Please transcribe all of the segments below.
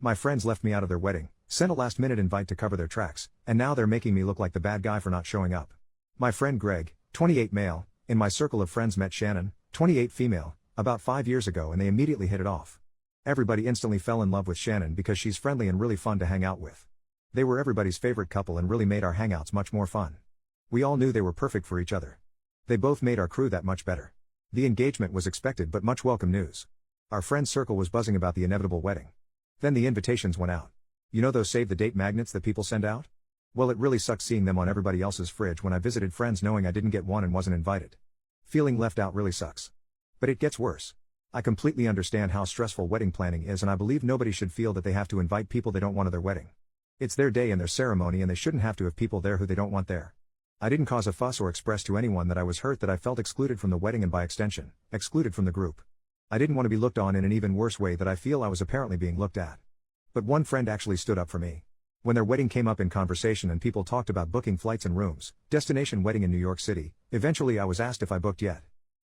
My friends left me out of their wedding, sent a last-minute invite to cover their tracks, and now they're making me look like the bad guy for not showing up. My friend Greg, 28 male, in my circle of friends met Shannon, 28 female, about 5 years ago and they immediately hit it off. Everybody instantly fell in love with Shannon because she's friendly and really fun to hang out with. They were everybody's favorite couple and really made our hangouts much more fun. We all knew they were perfect for each other. They both made our crew that much better. The engagement was expected but much welcome news. Our friend circle was buzzing about the inevitable wedding. Then the invitations went out. You know those save-the-date magnets that people send out? Well, it really sucked seeing them on everybody else's fridge when I visited friends knowing I didn't get one and wasn't invited. Feeling left out really sucks. But it gets worse. I completely understand how stressful wedding planning is and I believe nobody should feel that they have to invite people they don't want to their wedding. It's their day and their ceremony and they shouldn't have to have people there who they don't want there. I didn't cause a fuss or express to anyone that I was hurt that I felt excluded from the wedding and by extension, excluded from the group. I didn't want to be looked on in an even worse way that I feel I was apparently being looked at. But one friend actually stood up for me. When their wedding came up in conversation and people talked about booking flights and rooms, destination wedding in New York City, eventually I was asked if I booked yet.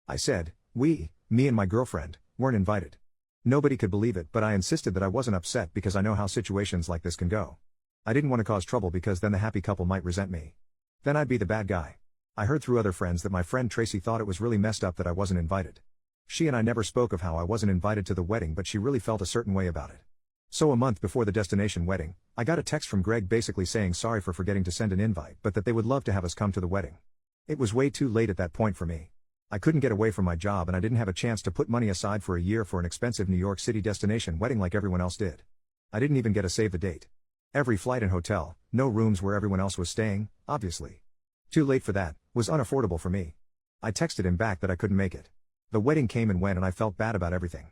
I said, me and my girlfriend, weren't invited. Nobody could believe it but I insisted that I wasn't upset because I know how situations like this can go. I didn't want to cause trouble because then the happy couple might resent me. Then I'd be the bad guy. I heard through other friends that my friend Tracy thought it was really messed up that I wasn't invited. She and I never spoke of how I wasn't invited to the wedding but she really felt a certain way about it. So a month before the destination wedding, I got a text from Greg basically saying sorry for forgetting to send an invite but that they would love to have us come to the wedding. It was way too late at that point for me. I couldn't get away from my job and I didn't have a chance to put money aside for a year for an expensive New York City destination wedding like everyone else did. I didn't even get a save the date. Every flight and hotel, no rooms where everyone else was staying, obviously. Too late for that, was unaffordable for me. I texted him back that I couldn't make it. The wedding came and went and I felt bad about everything.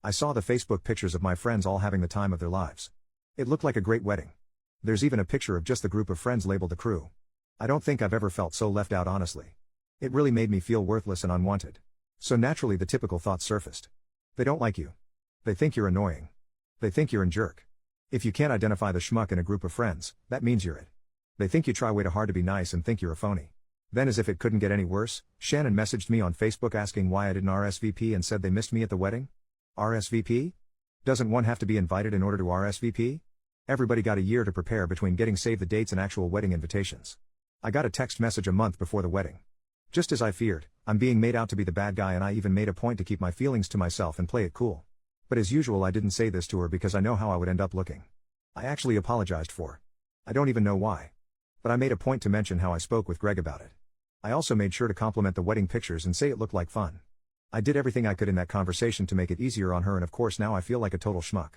I saw the Facebook pictures of my friends all having the time of their lives. It looked like a great wedding. There's even a picture of just the group of friends labeled the crew. I don't think I've ever felt so left out honestly. It really made me feel worthless and unwanted. So naturally the typical thoughts surfaced. They don't like you. They think you're annoying. They think you're a jerk. If you can't identify the schmuck in a group of friends, that means you're it. They think you try way too hard to be nice and think you're a phony. Then as if it couldn't get any worse, Shannon messaged me on Facebook asking why I didn't RSVP and said they missed me at the wedding. RSVP? Doesn't one have to be invited in order to RSVP? Everybody got a year to prepare between getting save the dates and actual wedding invitations. I got a text message a month before the wedding. Just as I feared, I'm being made out to be the bad guy and I even made a point to keep my feelings to myself and play it cool. But as usual I didn't say this to her because I know how I would end up looking. I actually apologized for. I don't even know why. But I made a point to mention how I spoke with Greg about it. I also made sure to compliment the wedding pictures and say it looked like fun. I did everything I could in that conversation to make it easier on her and of course now I feel like a total schmuck.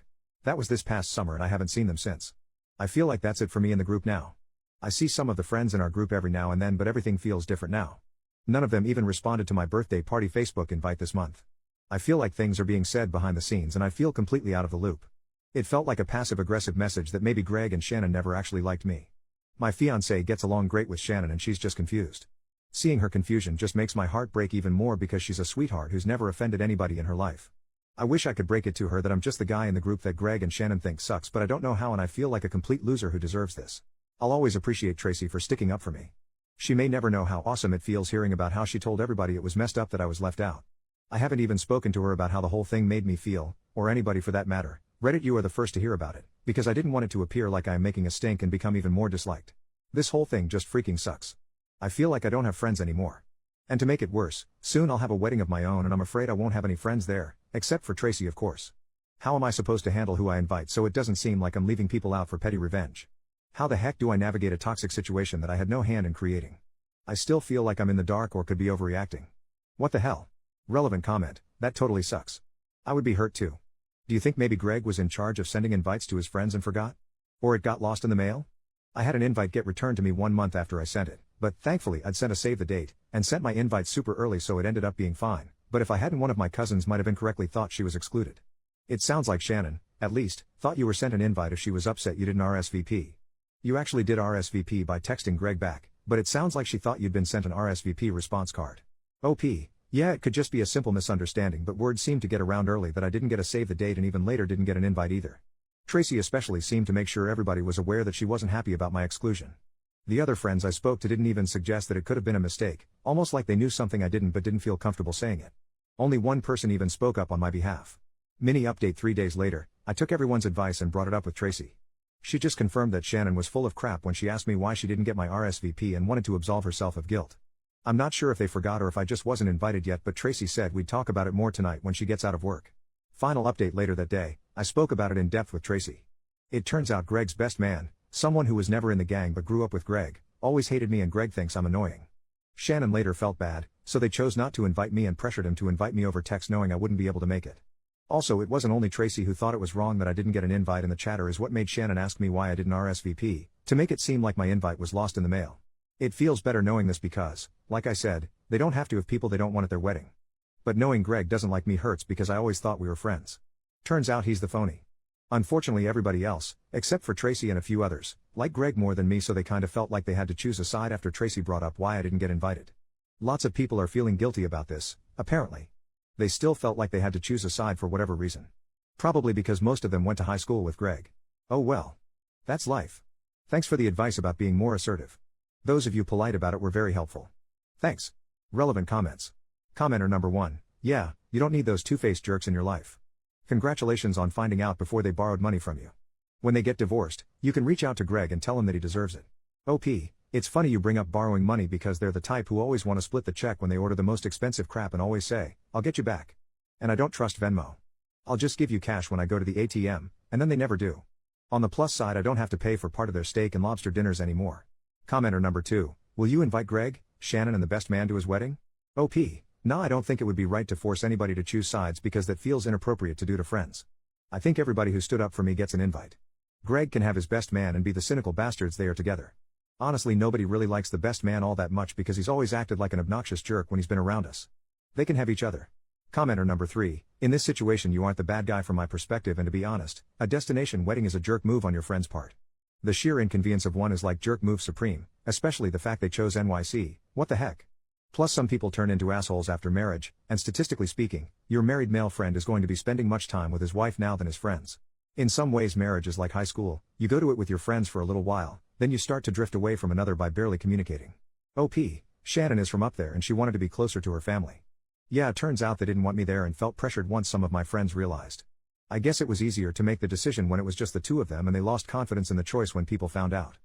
That was this past summer and I haven't seen them since. I feel like that's it for me in the group now. I see some of the friends in our group every now and then but everything feels different now. None of them even responded to my birthday party Facebook invite this month. I feel like things are being said behind the scenes and I feel completely out of the loop. It felt like a passive-aggressive message that maybe Greg and Shannon never actually liked me. My fiancée gets along great with Shannon and she's just confused. Seeing her confusion just makes my heart break even more because she's a sweetheart who's never offended anybody in her life. I wish I could break it to her that I'm just the guy in the group that Greg and Shannon think sucks but I don't know how and I feel like a complete loser who deserves this. I'll always appreciate Tracy for sticking up for me. She may never know how awesome it feels hearing about how she told everybody it was messed up that I was left out. I haven't even spoken to her about how the whole thing made me feel, or anybody for that matter. Reddit, you are the first to hear about it, because I didn't want it to appear like I am making a stink and become even more disliked. This whole thing just freaking sucks. I feel like I don't have friends anymore. And to make it worse, soon I'll have a wedding of my own and I'm afraid I won't have any friends there, except for Tracy of course. How am I supposed to handle who I invite so it doesn't seem like I'm leaving people out for petty revenge? How the heck do I navigate a toxic situation that I had no hand in creating? I still feel like I'm in the dark or could be overreacting. What the hell? Relevant comment, that totally sucks. I would be hurt too. Do you think maybe Greg was in charge of sending invites to his friends and forgot? Or it got lost in the mail? I had an invite get returned to me 1 month after I sent it, but thankfully I'd sent a save the date, and sent my invite super early so it ended up being fine, but if I hadn't one of my cousins might have incorrectly thought she was excluded. It sounds like Shannon, at least, thought you were sent an invite if she was upset you didn't RSVP. You actually did RSVP by texting Greg back, but it sounds like she thought you'd been sent an RSVP response card. OP. Yeah, it could just be a simple misunderstanding but word seemed to get around early that I didn't get a save the date and even later didn't get an invite either. Tracy especially seemed to make sure everybody was aware that she wasn't happy about my exclusion. The other friends I spoke to didn't even suggest that it could have been a mistake, almost like they knew something I didn't but didn't feel comfortable saying it. Only one person even spoke up on my behalf. Mini update 3 days later, I took everyone's advice and brought it up with Tracy. She just confirmed that Shannon was full of crap when she asked me why she didn't get my RSVP and wanted to absolve herself of guilt. I'm not sure if they forgot or if I just wasn't invited yet, but Tracy said we'd talk about it more tonight when she gets out of work. Final update: later that day, I spoke about it in depth with Tracy. It turns out Greg's best man, someone who was never in the gang but grew up with Greg, always hated me and Greg thinks I'm annoying. Shannon later felt bad, so they chose not to invite me and pressured him to invite me over text knowing I wouldn't be able to make it. Also, it wasn't only Tracy who thought it was wrong that I didn't get an invite, and the chatter is what made Shannon ask me why I didn't RSVP, to make it seem like my invite was lost in the mail. It feels better knowing this because, like I said, they don't have to have people they don't want at their wedding. But knowing Greg doesn't like me hurts because I always thought we were friends. Turns out he's the phony. Unfortunately, everybody else, except for Tracy and a few others, like Greg more than me, so they kinda felt like they had to choose a side after Tracy brought up why I didn't get invited. Lots of people are feeling guilty about this, apparently. They still felt like they had to choose a side for whatever reason. Probably because most of them went to high school with Greg. Oh well. That's life. Thanks for the advice about being more assertive. Those of you polite about it were very helpful. Thanks. Relevant comments. Commenter number 1. Yeah, you don't need those two-faced jerks in your life. Congratulations on finding out before they borrowed money from you. When they get divorced, you can reach out to Greg and tell him that he deserves it. OP, it's funny you bring up borrowing money because they're the type who always want to split the check when they order the most expensive crap and always say, I'll get you back. And I don't trust Venmo. I'll just give you cash when I go to the ATM, and then they never do. On the plus side, I don't have to pay for part of their steak and lobster dinners anymore. Commenter number 2, will you invite Greg, Shannon and the best man to his wedding? OP, nah, I don't think it would be right to force anybody to choose sides because that feels inappropriate to do to friends. I think everybody who stood up for me gets an invite. Greg can have his best man and be the cynical bastards they are together. Honestly, nobody really likes the best man all that much because he's always acted like an obnoxious jerk when he's been around us. They can have each other. Commenter number 3, in this situation you aren't the bad guy from my perspective, and to be honest, a destination wedding is a jerk move on your friend's part. The sheer inconvenience of one is like jerk move supreme, especially the fact they chose NYC, what the heck. Plus some people turn into assholes after marriage, and statistically speaking, your married male friend is going to be spending much time with his wife now than his friends. In some ways marriage is like high school, you go to it with your friends for a little while, then you start to drift away from another by barely communicating. OP, Shannon is from up there and she wanted to be closer to her family. Yeah, it turns out they didn't want me there and felt pressured once some of my friends realized. I guess it was easier to make the decision when it was just the two of them, and they lost confidence in the choice when people found out.